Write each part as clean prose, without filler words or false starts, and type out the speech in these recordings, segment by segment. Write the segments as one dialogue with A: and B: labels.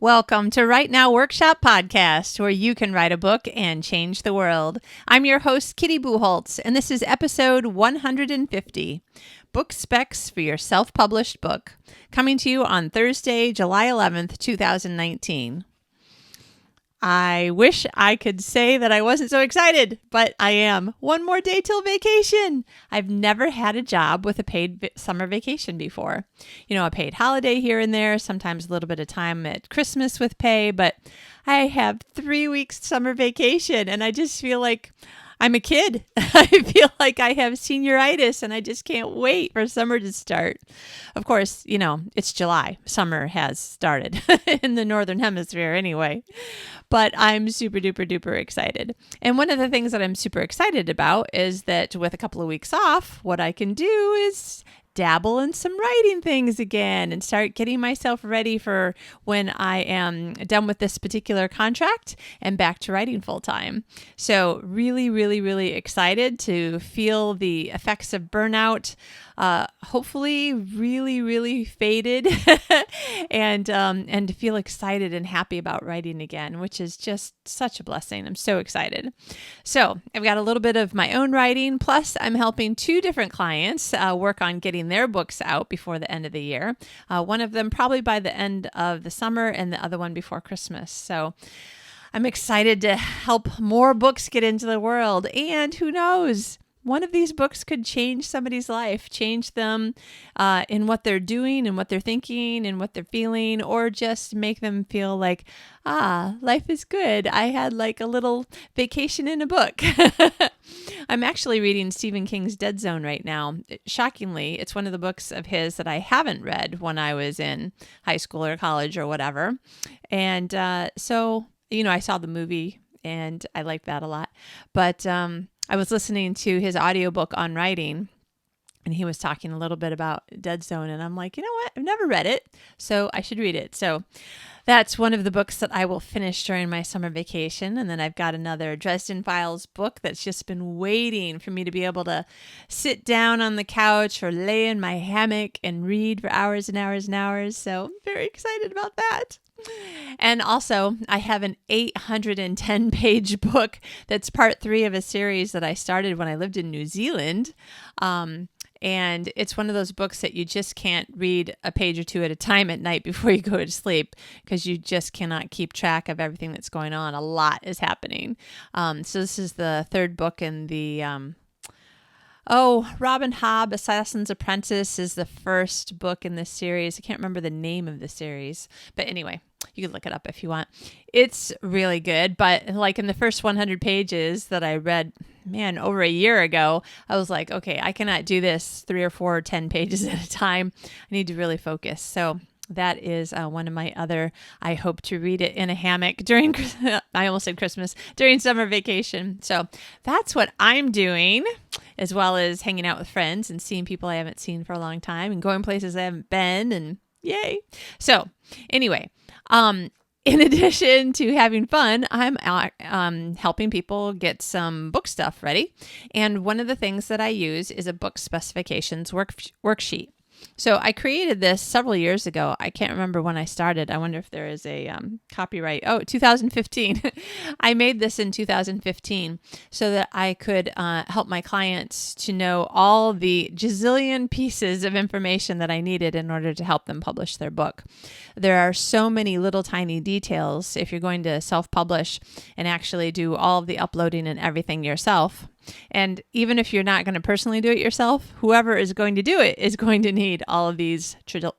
A: Welcome to Write Now Workshop Podcast, where you can write a book and change the world. I'm your host, Kitty Bucholtz, and this is episode 150, Book Specs for Your Self-Published Book, coming to you on Thursday, July 11th, 2019. I wish I could say that I wasn't so excited, but I am. One more day till vacation. I've never had a job with a paid summer vacation before. You know, a paid holiday here and there, sometimes a little bit of time at Christmas with pay, but I have 3 weeks summer vacation and I just feel like I'm a kid. I feel like I have senioritis and I just can't wait for summer to start. Of course, you know, it's July. Summer has started in the Northern Hemisphere anyway. But I'm super duper duper excited. And one of the things that I'm super excited about is that with a couple of weeks off, what I can do is dabble in some writing things again and start getting myself ready for when I am done with this particular contract and back to writing full time. So really, really, really excited to feel the effects of burnout, hopefully really, really faded and to feel excited and happy about writing again, which is just such a blessing. I'm so excited. So I've got a little bit of my own writing, plus I'm helping 2 different clients work on getting their books out before the end of the year. One of them probably by the end of the summer and the other one before Christmas. So I'm excited to help more books get into the world. And who knows? One of these books could change somebody's life, change them in what they're doing and what they're thinking and what they're feeling, or just make them feel like, life is good. I had like a little vacation in a book. I'm actually reading Stephen King's Dead Zone right now. Shockingly, it's one of the books of his that I haven't read when I was in high school or college or whatever. And so, you know, I saw the movie and I liked that a lot. But I was listening to his audiobook on writing, and he was talking a little bit about Dead Zone, and I'm like, you know what? I've never read it, so I should read it. So that's one of the books that I will finish during my summer vacation. And then I've got another Dresden Files book that's just been waiting for me to be able to sit down on the couch or lay in my hammock and read for hours and hours and hours. So I'm very excited about that. And also, I have an 810-page book that's part 3 of a series that I started when I lived in New Zealand. And it's one of those books that you just can't read a page or 2 at a time at night before you go to sleep, because you just cannot keep track of everything that's going on. A lot is happening. So this is the 3rd book in the Robin Hobb, Assassin's Apprentice is the first book in this series. I can't remember the name of the series, but anyway, you can look it up if you want. It's really good, but like in the first 100 pages that I read, over a year ago, I was like, okay, I cannot do this 3 or 4 or 10 pages at a time. I need to really focus. So that is one of my other, I hope to read it in a hammock during, I almost said Christmas, during summer vacation. So that's what I'm doing, as well as hanging out with friends and seeing people I haven't seen for a long time and going places I haven't been, and yay. So anyway, in addition to having fun, I'm helping people get some book stuff ready. And one of the things that I use is a Book Specifications Worksheet. So I created this several years ago. I can't remember when I started. I wonder if there is a copyright. 2015. I made this in 2015 so that I could help my clients to know all the gazillion pieces of information that I needed in order to help them publish their book. There are so many little tiny details if you're going to self-publish and actually do all of the uploading and everything yourself. And even if you're not going to personally do it yourself, whoever is going to do it is going to need all of these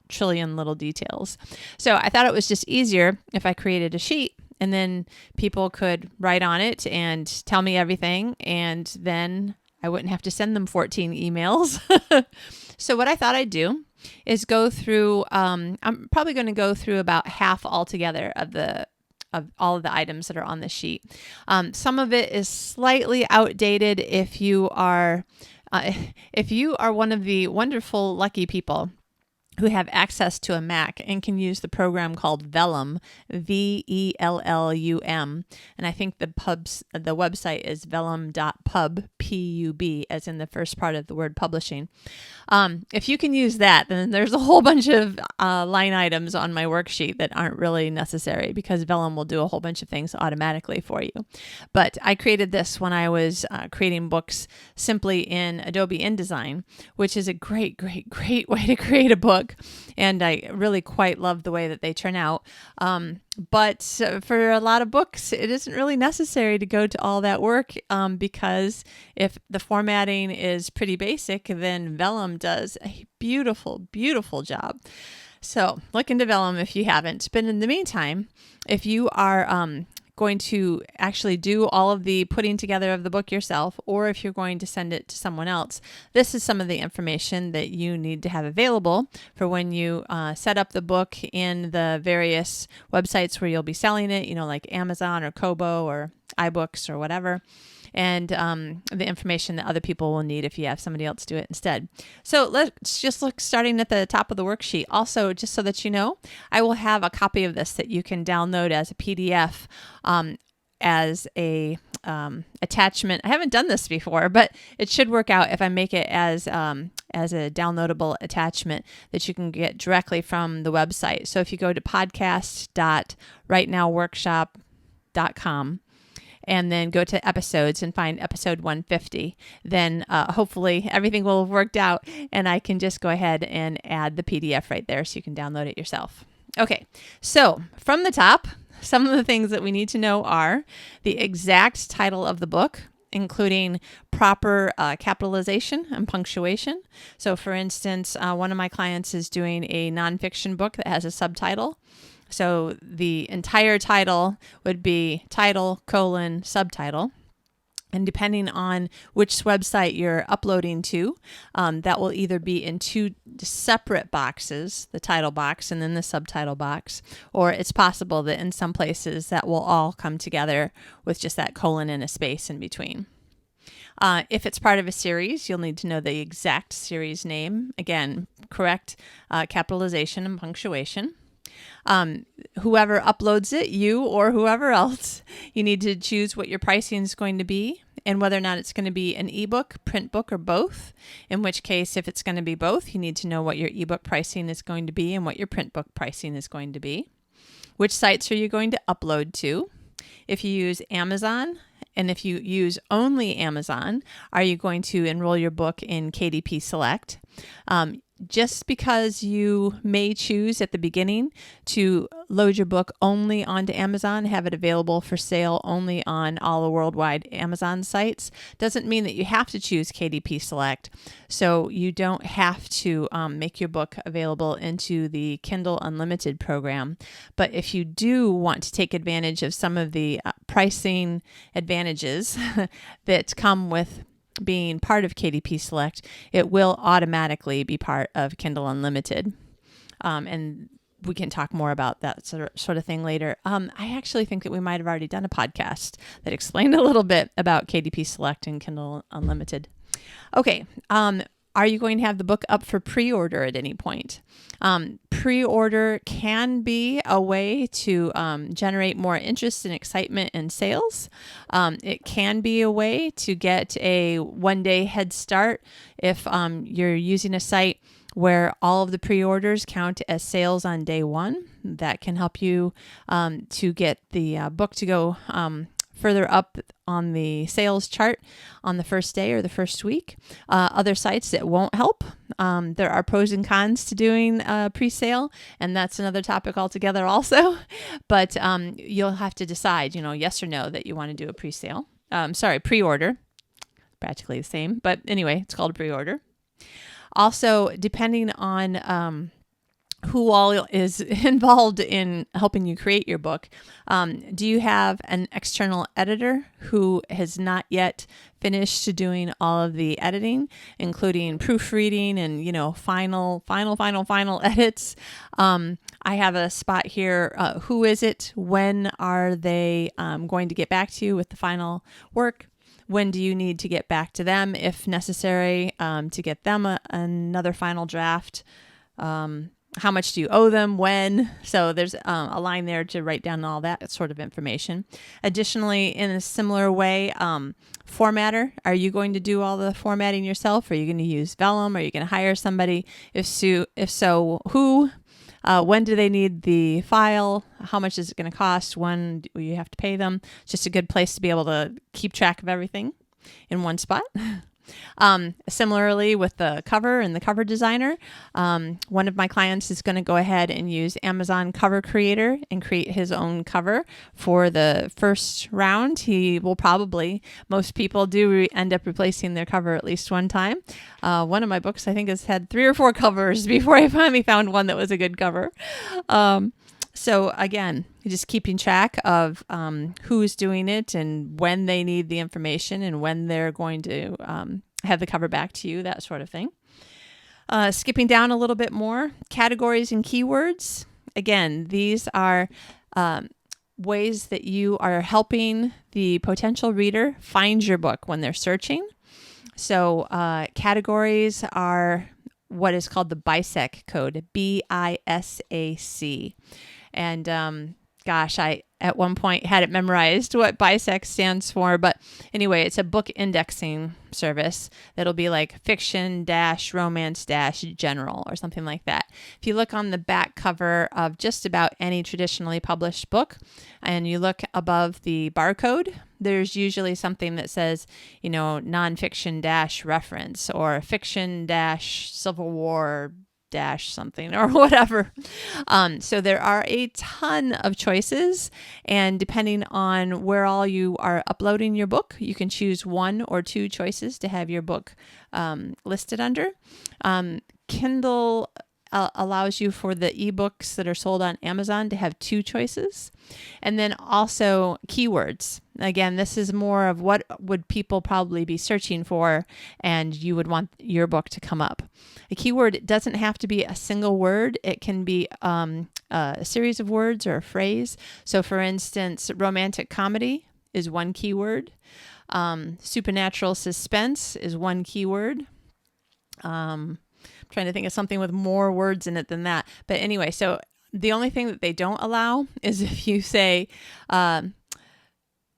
A: trillion little details. So I thought it was just easier if I created a sheet and then people could write on it and tell me everything. And then I wouldn't have to send them 14 emails. So what I thought I'd do is go through, I'm probably going to go through about half altogether of all of the items that are on the sheet. Some of it is slightly outdated if you are one of the wonderful lucky people who have access to a Mac and can use the program called Vellum, Vellum, and I think the website is vellum.pub, P-U-B, as in the first part of the word publishing. If you can use that, then there's a whole bunch of line items on my worksheet that aren't really necessary because Vellum will do a whole bunch of things automatically for you. But I created this when I was creating books simply in Adobe InDesign, which is a great way to create a book. And I really quite love the way that they turn out. But for a lot of books, it isn't really necessary to go to all that work because if the formatting is pretty basic, then Vellum does a beautiful, beautiful job. So look into Vellum if you haven't. But in the meantime, if you are going to actually do all of the putting together of the book yourself, or if you're going to send it to someone else, this is some of the information that you need to have available for when you set up the book in the various websites where you'll be selling it, like Amazon or Kobo or iBooks or whatever, and the information that other people will need if you have somebody else do it instead. So let's just look starting at the top of the worksheet. Also, just so that you know, I will have a copy of this that you can download as a PDF as a attachment. I haven't done this before, but it should work out if I make it as a downloadable attachment that you can get directly from the website. So if you go to podcast.rightnowworkshop.com and then go to episodes and find episode 150, then hopefully everything will have worked out and I can just go ahead and add the PDF right there so you can download it yourself. Okay, so from the top, some of the things that we need to know are the exact title of the book, including proper capitalization and punctuation. So for instance, one of my clients is doing a nonfiction book that has a subtitle. So the entire title would be title, subtitle. And depending on which website you're uploading to, that will either be in two separate boxes, the title box and then the subtitle box, or it's possible that in some places that will all come together with just that colon and a space in between. If it's part of a series, you'll need to know the exact series name. Again, correct capitalization and punctuation. Whoever uploads it, you or whoever else, you need to choose what your pricing is going to be and whether or not it's going to be an ebook, print book, or both. In which case, if it's going to be both, you need to know what your ebook pricing is going to be and what your print book pricing is going to be. Which sites are you going to upload to? If you use Amazon, and if you use only Amazon, are you going to enroll your book in KDP Select? Just because you may choose at the beginning to load your book only onto Amazon, have it available for sale only on all the worldwide Amazon sites, doesn't mean that you have to choose KDP Select. So you don't have to make your book available into the Kindle Unlimited program. But if you do want to take advantage of some of the pricing advantages that come with being part of KDP Select, it will automatically be part of Kindle Unlimited. And we can talk more about that sort of thing later. I actually think that we might have already done a podcast that explained a little bit about KDP Select and Kindle Unlimited. Okay. Are you going to have the book up for pre-order at any point? Pre-order can be a way to generate more interest and excitement in sales. It can be a way to get a one-day head start if you're using a site where all of the pre-orders count as sales on day one. That can help you to get the book to go further up on the sales chart on the first day or the first week. Other sites that won't help. There are pros and cons to doing pre-sale, and that's another topic altogether also. But you'll have to decide, yes or no, that you want to do a pre-order. Practically the same, but anyway, it's called a pre-order. Also, depending on who all is involved in helping you create your book. Do you have an external editor who has not yet finished doing all of the editing, including proofreading and, final edits? I have a spot here. Who is it? When are they going to get back to you with the final work? When do you need to get back to them, if necessary, to get them another final draft? How much do you owe them? When? So there's a line there to write down all that sort of information. Additionally, in a similar way, formatter. Are you going to do all the formatting yourself? Are you going to use Vellum? Are you going to hire somebody? If so, who? When do they need the file? How much is it going to cost? When do you have to pay them? It's just a good place to be able to keep track of everything in one spot. Similarly with the cover and the cover designer, one of my clients is going to go ahead and use Amazon Cover Creator and create his own cover for the first round. Most people do end up replacing their cover at least one time. One of my books, I think, has had 3 or 4 covers before I finally found one that was a good cover. So again, just keeping track of who's doing it and when they need the information and when they're going to have the cover back to you, that sort of thing. Skipping down a little bit more, categories and keywords. Again, these are ways that you are helping the potential reader find your book when they're searching. So categories are what is called the BISAC code, BISAC. And I at one point had it memorized what BISAC stands for, but anyway, it's a book indexing service that'll be like fiction - romance - general or something like that. If you look on the back cover of just about any traditionally published book and you look above the barcode, there's usually something that says, nonfiction - reference or fiction - Civil War something or whatever. So there are a ton of choices, and depending on where all you are uploading your book, you can choose 1 or 2 choices to have your book listed under. Kindle allows you for the ebooks that are sold on Amazon to have 2 choices. And then also keywords. Again, this is more of what would people probably be searching for, and you would want your book to come up. A keyword doesn't have to be a single word. It can be a series of words or a phrase. So for instance, romantic comedy is 1 keyword. Supernatural suspense is 1 keyword. Trying to think of something with more words in it than that. But anyway, so the only thing that they don't allow is if you say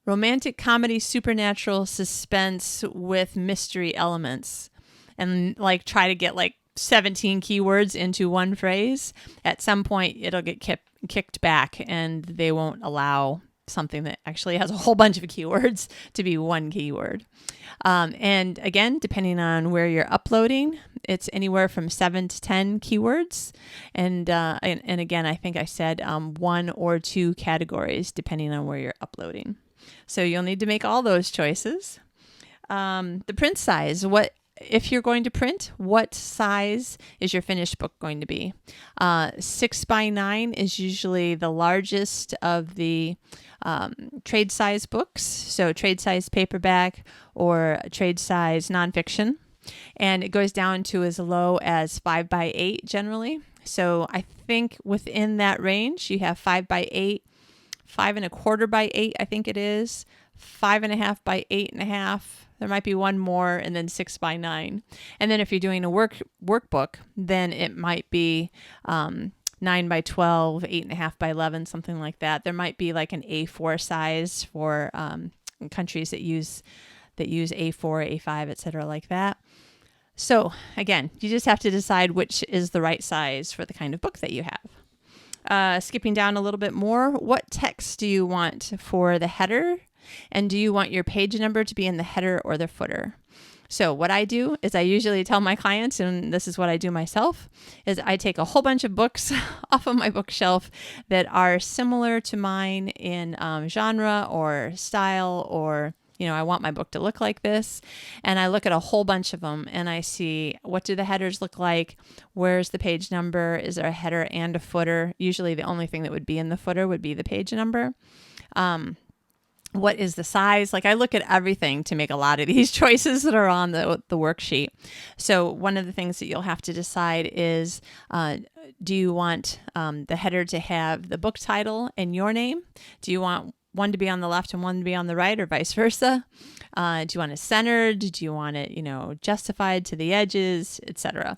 A: romantic comedy, supernatural suspense with mystery elements and try to get 17 keywords into one phrase. At some point, it'll get kicked back and they won't allow something that actually has a whole bunch of keywords to be 1 keyword. And again, depending on where you're uploading, it's anywhere from 7 to 10 keywords. And again, I think I said 1 or 2 categories, depending on where you're uploading. So you'll need to make all those choices. The print size, if you're going to print, what size is your finished book going to be? 6x9 is usually the largest of the trade size books, so trade size paperback or trade size nonfiction, and it goes down to as low as 5x8 generally. So I think within that range you have 5x8, 5.25x8, I think it is, 5.5x8.5. There might be one more, and then 6x9. And then if you're doing a workbook, then it might be 9x12, 8.5x11, something like that. There might be like an A4 size for countries that use A4, A5, etc., like that. So again, you just have to decide which is the right size for the kind of book that you have. Skipping down a little bit more, what text do you want for the header? And do you want your page number to be in the header or the footer? So what I do is I usually tell my clients, and this is what I do myself, is I take a whole bunch of books off of my bookshelf that are similar to mine in genre or style, or I want my book to look like this. And I look at a whole bunch of them and I see, what do the headers look like? Where's the page number? Is there a header and a footer? Usually the only thing that would be in the footer would be the page number. What is the size? I look at everything to make a lot of these choices that are on the worksheet. So one of the things that you'll have to decide is, do you want the header to have the book title and your name? Do you want one to be on the left and one to be on the right, or vice versa? Do you want it centered? Do you want it, justified to the edges, etc.?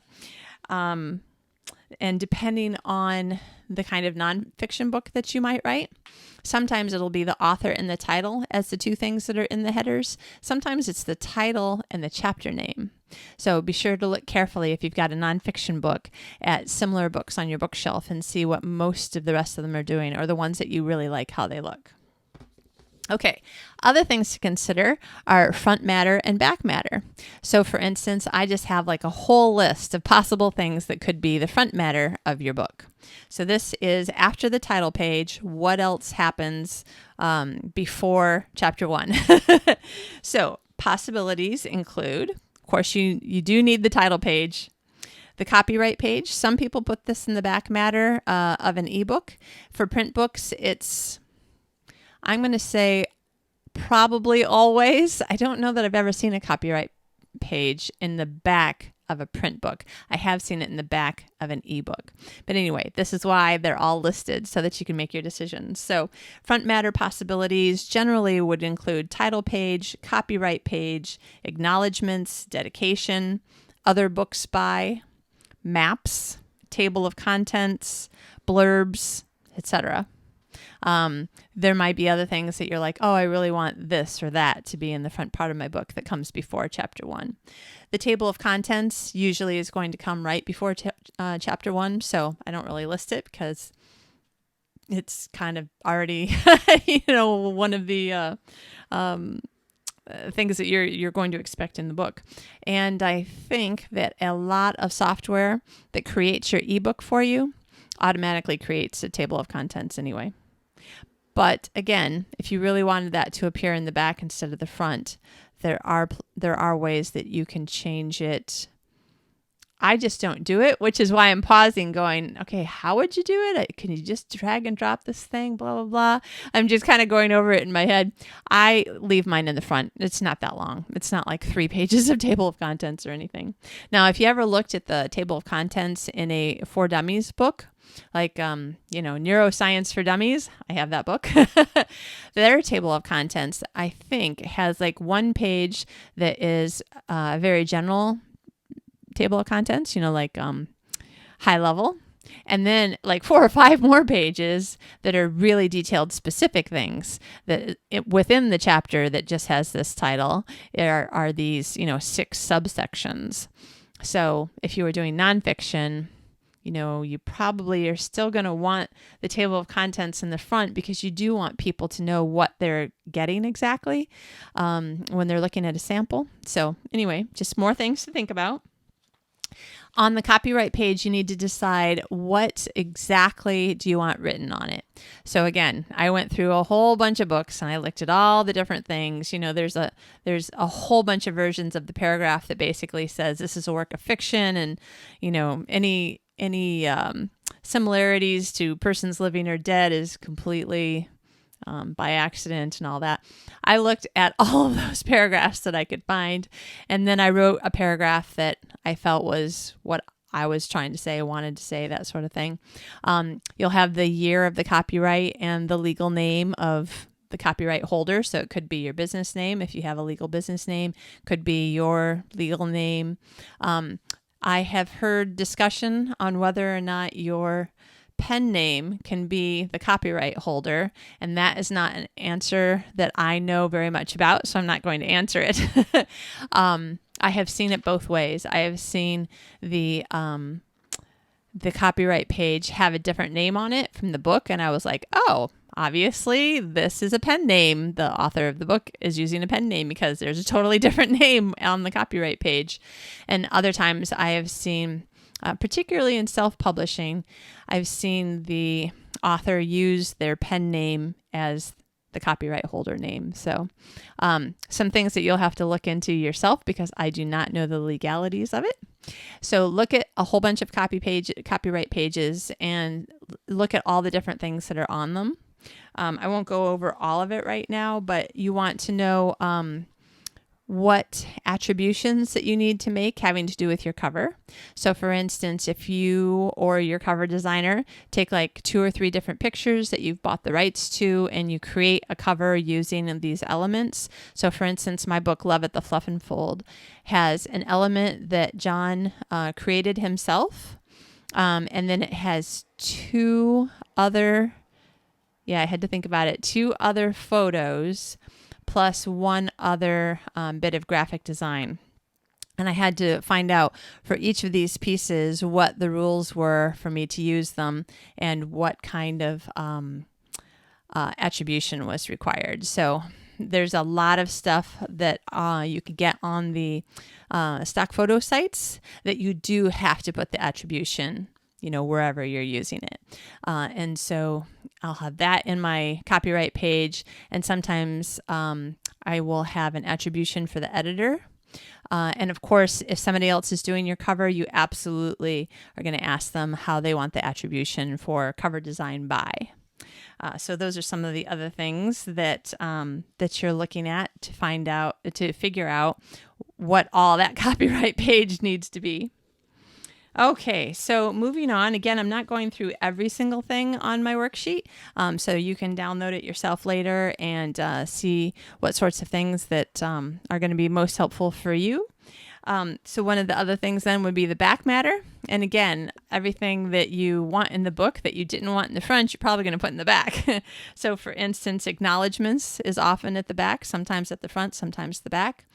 A: And depending on the kind of nonfiction book that you might write, sometimes it'll be the author and the title as the two things that are in the headers. Sometimes it's the title and the chapter name. So be sure to look carefully if you've got a nonfiction book at similar books on your bookshelf and see what most of the rest of them are doing, or the ones that you really like how they look. Okay, other things to consider are front matter and back matter. So for instance, I just have like a whole list of possible things that could be the front matter of your book. So this is after the title page, what else happens before chapter 1. So possibilities include, of course, you do need the title page. The copyright page, some people put this in the back matter of an ebook. For print books, I'm going to say probably always. I don't know that I've ever seen a copyright page in the back of a print book. I have seen it in the back of an ebook. But anyway, this is why they're all listed so that you can make your decisions. So front matter possibilities generally would include title page, copyright page, acknowledgments, dedication, other books by, maps, table of contents, blurbs, etc. There might be other things that you're like, oh, I really want this or that to be in the front part of my book that comes before chapter 1. The table of contents usually is going to come right before chapter 1, so I don't really list it because it's kind of already, one of the things that you're going to expect in the book. And I think that a lot of software that creates your ebook for you automatically creates a table of contents anyway. But again, if you really wanted that to appear in the back instead of the front, there are ways that you can change it. I just don't do it, which is why I'm pausing going, okay, how would you do it? Can you just drag and drop this thing, blah, blah, blah. I'm just kind of going over it in my head. I leave mine in the front. It's not that long. It's not like 3 pages of table of contents or anything. Now, if you ever looked at the table of contents in a For Dummies book, like, Neuroscience for Dummies, I have that book. Their table of contents, I think, has like one page that is a very general table of contents, high level. And then like 4 or 5 more pages that are really detailed specific things that within the chapter that just has this title are these, 6 subsections. So if you were doing nonfiction, you probably are still going to want the table of contents in the front because you do want people to know what they're getting exactly when they're looking at a sample. So anyway, just more things to think about. On the copyright page, you need to decide what exactly do you want written on it. So again, I went through a whole bunch of books and I looked at all the different things. There's a whole bunch of versions of the paragraph that basically says this is a work of fiction, and any similarities to persons living or dead is completely by accident and all that. I looked at all of those paragraphs that I could find, and then I wrote a paragraph that I felt was what I was trying to say, wanted to say, that sort of thing. You'll have the year of the copyright and the legal name of the copyright holder. So it could be your business name if you have a legal business name, could be your legal name. I have heard discussion on whether or not your pen name can be the copyright holder, and that is not an answer that I know very much about, so I'm not going to answer it. I have seen it both ways. I have seen the copyright page have a different name on it from the book, and I was like, oh, obviously this is a pen name. The author of the book is using a pen name because there's a totally different name on the copyright page. And other times I have seen, particularly in self-publishing, I've seen the author use their pen name as the copyright holder name. So some things that you'll have to look into yourself because I do not know the legalities of it. So look at a whole bunch of copyright pages and look at all the different things that are on them. I won't go over all of it right now, but you want to know what attributions that you need to make having to do with your cover. So for instance, if you or your cover designer take like 2 or 3 different pictures that you've bought the rights to and you create a cover using these elements. So for instance, my book, Love at the Fluff and Fold, has an element that John created himself. And then it has two other, I had to think about it, two other photos plus one other bit of graphic design. And I had to find out for each of these pieces what the rules were for me to use them and what kind of attribution was required. So there's a lot of stuff that you can get on the stock photo sites that you do have to put the attribution, wherever you're using it. And so I'll have that in my copyright page. And sometimes I will have an attribution for the editor. And of course, if somebody else is doing your cover, you absolutely are going to ask them how they want the attribution for cover design by. So those are some of the other things that you're looking at to figure out what all that copyright page needs to be. Okay, so moving on. Again, I'm not going through every single thing on my worksheet, so you can download it yourself later and see what sorts of things that are going to be most helpful for you. So one of the other things then would be the back matter. And again, everything that you want in the book that you didn't want in the front, you're probably going to put in the back. So for instance, acknowledgments is often at the back, sometimes at the front, sometimes the back.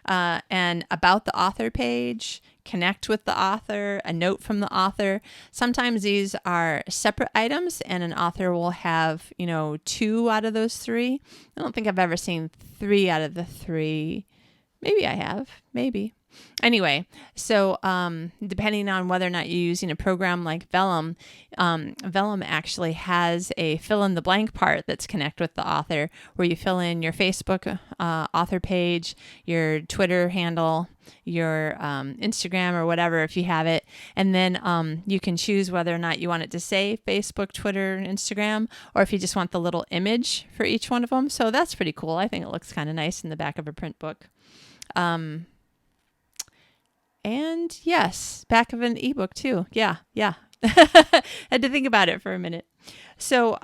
A: And about the author page, connect with the author, a note from the author. Sometimes these are separate items and an author will have, 2 out of those 3. I don't think I've ever seen 3 out of the 3. Maybe I have, maybe. Anyway, so depending on whether or not you're using a program like Vellum, Vellum actually has a fill in the blank part that's connect with the author, where you fill in your Facebook author page, your Twitter handle, your Instagram or whatever if you have it, and then you can choose whether or not you want it to say Facebook, Twitter, Instagram, or if you just want the little image for each one of them. So that's pretty cool. I think it looks kind of nice in the back of a print book. And yes, back of an ebook too. Yeah. Had to think about it for a minute. So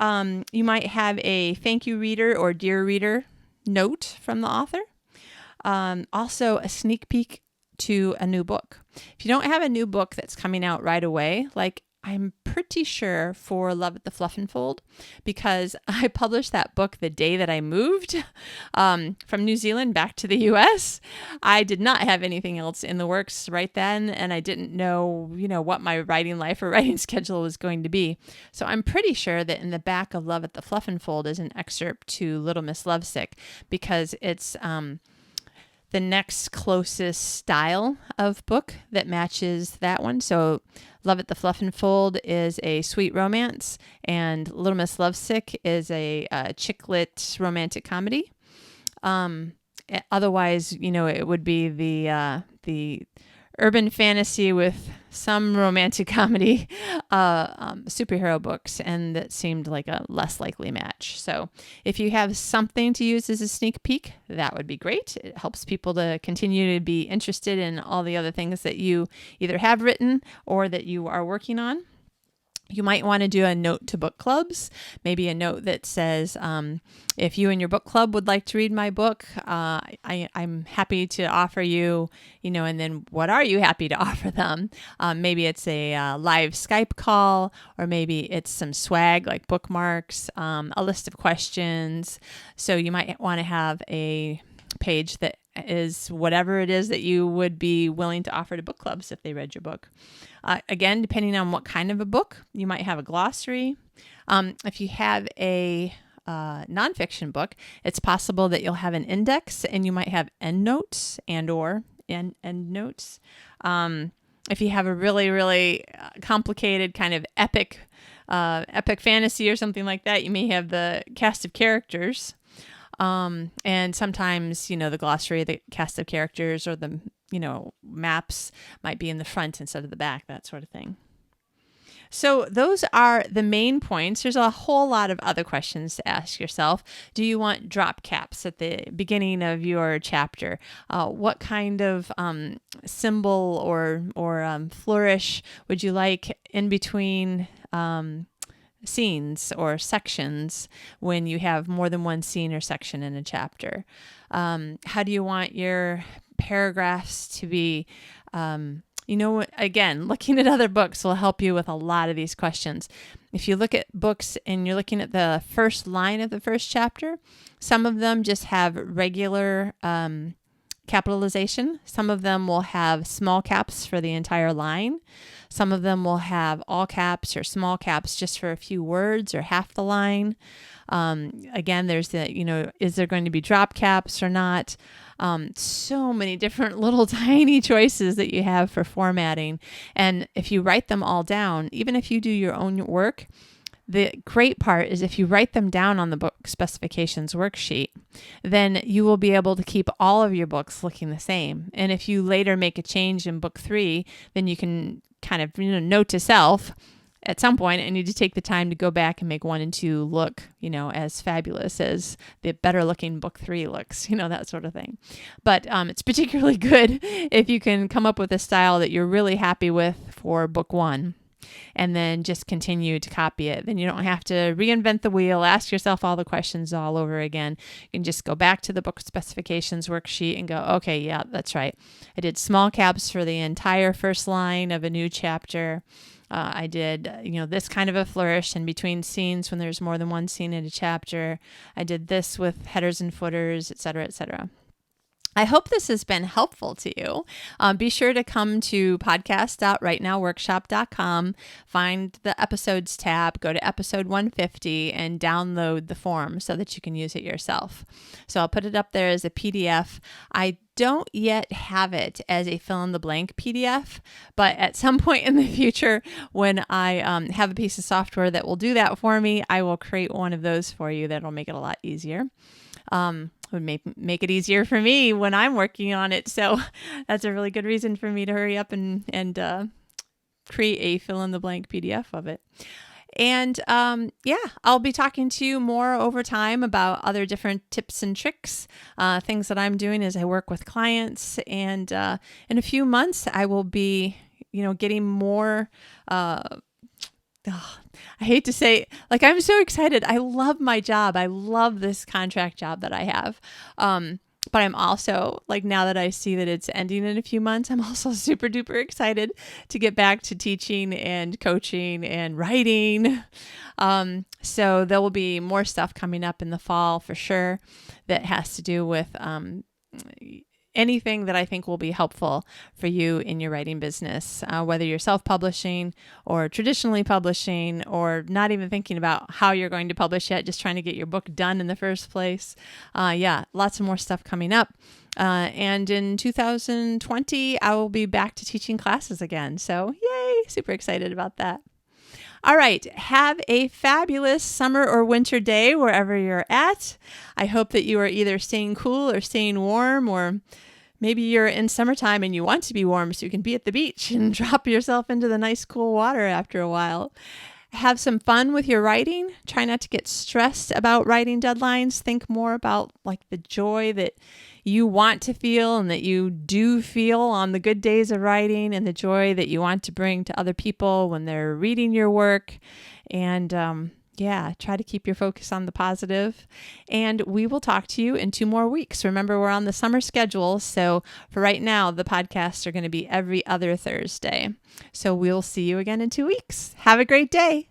A: you might have a thank you reader or dear reader note from the author. Also a sneak peek to a new book. If you don't have a new book that's coming out right away, like I'm pretty sure for Love at the Fluff and Fold, because I published that book the day that I moved from New Zealand back to the US. I did not have anything else in the works right then, and I didn't know, what my writing life or writing schedule was going to be. So I'm pretty sure that in the back of Love at the Fluff and Fold is an excerpt to Little Miss Lovesick, because it's the next closest style of book that matches that one. So Love at the Fluff and Fold is a sweet romance, and Little Miss Lovesick is a chick lit romantic comedy. Otherwise, it would be the urban fantasy with some romantic comedy superhero books, and that seemed like a less likely match. So if you have something to use as a sneak peek, that would be great. It helps people to continue to be interested in all the other things that you either have written or that you are working on. You might want to do a note to book clubs, maybe a note that says, if you and your book club would like to read my book, I'm happy to offer you, and then what are you happy to offer them? Maybe it's a live Skype call, or maybe it's some swag like bookmarks, a list of questions. So you might want to have a page that is whatever it is that you would be willing to offer to book clubs if they read your book. Again, depending on what kind of a book, you might have a glossary. If you have a nonfiction book, it's possible that you'll have an index, and you might have endnotes and/or endnotes. If you have a really, really complicated kind of epic fantasy or something like that, you may have the cast of characters. And sometimes, the glossary, the cast of characters, or the, maps might be in the front instead of the back, that sort of thing. So those are the main points. There's a whole lot of other questions to ask yourself. Do you want drop caps at the beginning of your chapter? What kind of symbol or flourish would you like in between scenes or sections when you have more than one scene or section in a chapter? How do you want your paragraphs to be Again, looking at other books will help you with a lot of these questions. If you look at books and you're looking at the first line of the first chapter, some of them just have regular capitalization. Some of them will have small caps for the entire line. Some of them will have all caps or small caps just for a few words or half the line. Again, there's the, is there going to be drop caps or not? So many different little tiny choices that you have for formatting. And if you write them all down, even if you do your own work, the great part is if you write them down on the Book Specifications Worksheet, then you will be able to keep all of your books looking the same. And if you later make a change in book 3, then you can kind of note to self, at some point, I need to take the time to go back and make 1 and 2 look, as fabulous as the better looking book 3 looks, that sort of thing. But it's particularly good if you can come up with a style that you're really happy with for book 1. And then just continue to copy it. Then you don't have to reinvent the wheel, ask yourself all the questions all over again. You can just go back to the Book Specifications Worksheet and go, okay, yeah, that's right. I did small caps for the entire first line of a new chapter. I did, this kind of a flourish in between scenes when there's more than one scene in a chapter. I did this with headers and footers, et cetera, et cetera. I hope this has been helpful to you. Be sure to come to podcast.writenowworkshop.com, find the episodes tab, go to episode 150, and download the form so that you can use it yourself. So I'll put it up there as a PDF. I don't yet have it as a fill-in-the-blank PDF, but at some point in the future, when I have a piece of software that will do that for me, I will create one of those for you that'll make it a lot easier. Would make it easier for me when I'm working on it. So that's a really good reason for me to hurry up and create a fill-in-the-blank PDF of it. And I'll be talking to you more over time about other different tips and tricks, things that I'm doing as I work with clients. And in a few months, I will be, getting more I hate to say, I'm so excited. I love my job. I love this contract job that I have. But I'm also, now that I see that it's ending in a few months, I'm also super duper excited to get back to teaching and coaching and writing. So there will be more stuff coming up in the fall for sure that has to do with anything that I think will be helpful for you in your writing business, whether you're self-publishing or traditionally publishing or not even thinking about how you're going to publish yet, just trying to get your book done in the first place. Lots of more stuff coming up. And in 2020, I will be back to teaching classes again. So yay, super excited about that. All right. Have a fabulous summer or winter day wherever you're at. I hope that you are either staying cool or staying warm, or maybe you're in summertime and you want to be warm so you can be at the beach and drop yourself into the nice cool water after a while. Have some fun with your writing. Try not to get stressed about writing deadlines. Think more about the joy that you want to feel and that you do feel on the good days of writing, and the joy that you want to bring to other people when they're reading your work. And try to keep your focus on the positive. And we will talk to you in 2 more weeks. Remember, we're on the summer schedule. So for right now, the podcasts are going to be every other Thursday. So we'll see you again in 2 weeks. Have a great day.